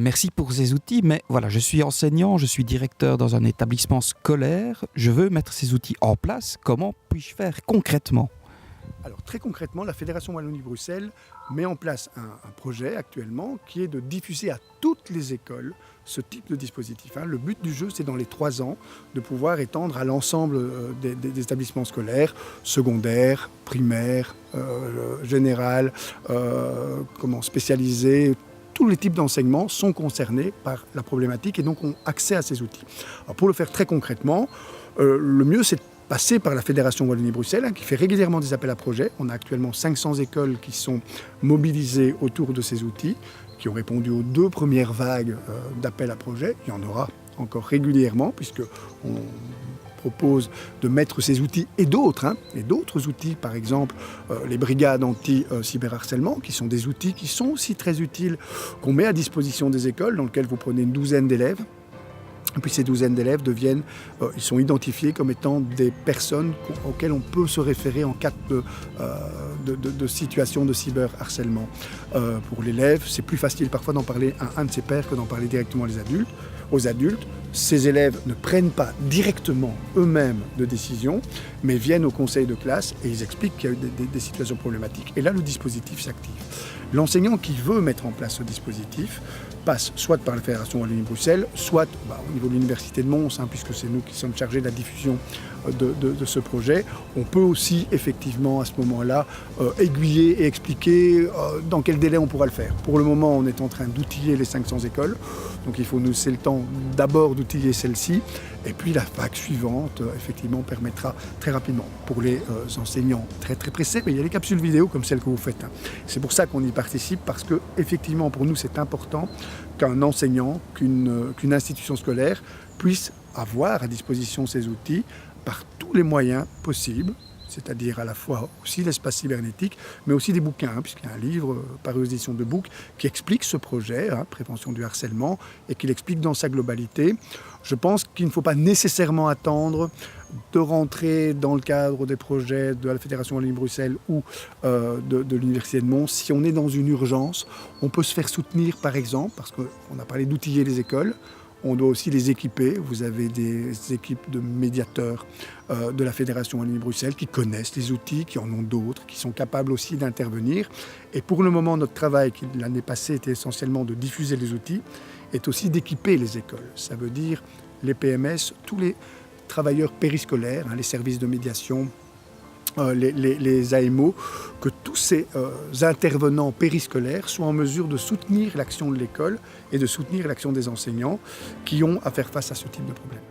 Merci pour ces outils, mais voilà, je suis enseignant, je suis directeur dans un établissement scolaire, je veux mettre ces outils en place, comment puis-je faire concrètement ? Alors très concrètement, la Fédération Wallonie-Bruxelles met en place un projet actuellement qui est de diffuser à toutes les écoles ce type de dispositif. Le but du jeu, c'est dans les 3 ans de pouvoir étendre à l'ensemble des établissements scolaires, secondaires, primaires, générales, spécialisés. Tous les types d'enseignements sont concernés par la problématique et donc ont accès à ces outils. Alors pour le faire très concrètement, le mieux c'est de passer par la Fédération Wallonie-Bruxelles qui fait régulièrement des appels à projets. On a actuellement 500 écoles qui sont mobilisées autour de ces outils, qui ont répondu aux 2 premières vagues d'appels à projets. Il y en aura encore régulièrement puisqu'on propose de mettre ces outils et d'autres outils, par exemple les brigades anti-cyberharcèlement, qui sont des outils qui sont aussi très utiles, qu'on met à disposition des écoles, dans lesquelles vous prenez une douzaine d'élèves. Et puis ces douzaines d'élèves ils sont identifiés comme étant des personnes auxquelles on peut se référer en cas de situation de cyberharcèlement. Pour l'élève, c'est plus facile parfois d'en parler à un de ses pairs que d'en parler directement aux adultes. Ces élèves ne prennent pas directement eux-mêmes de décision, mais viennent au conseil de classe et ils expliquent qu'il y a eu des situations problématiques. Et là, le dispositif s'active. L'enseignant qui veut mettre en place ce dispositif passe soit par la Fédération Wallonie-Bruxelles, soit au niveau de l'Université de Mons, puisque c'est nous qui sommes chargés de la diffusion de ce projet. On peut aussi effectivement à ce moment-là aiguiller et expliquer dans quel délai on pourra le faire. Pour le moment, on est en train d'outiller les 500 écoles, donc il faut nous laisser le temps d'abord d'outiller celle-ci, et puis la vague suivante effectivement permettra très rapidement pour les enseignants très très pressés, mais il y a les capsules vidéo comme celle que vous faites. C'est pour ça qu'on y participe, parce que effectivement pour nous c'est important qu'un enseignant, qu'une institution scolaire puisse avoir à disposition ces outils par tous les moyens possibles, c'est-à-dire à la fois aussi l'espace cybernétique, mais aussi des bouquins, puisqu'il y a un livre paru aux éditions de Book qui explique ce projet, prévention du harcèlement, et qui l'explique dans sa globalité. Je pense qu'il ne faut pas nécessairement attendre de rentrer dans le cadre des projets de la Fédération Wallonie-Bruxelles ou de l'Université de Mons. Si on est dans une urgence, on peut se faire soutenir par exemple, parce qu'on a parlé d'outiller les écoles, on doit aussi les équiper. Vous avez des équipes de médiateurs de la Fédération Wallonie-Bruxelles qui connaissent les outils, qui en ont d'autres, qui sont capables aussi d'intervenir. Et pour le moment, notre travail, qui l'année passée était essentiellement de diffuser les outils, est aussi d'équiper les écoles. Ça veut dire les PMS, tous les travailleurs périscolaires, les services de médiation, les AMO, que tous ces intervenants périscolaires soient en mesure de soutenir l'action de l'école et de soutenir l'action des enseignants qui ont à faire face à ce type de problème.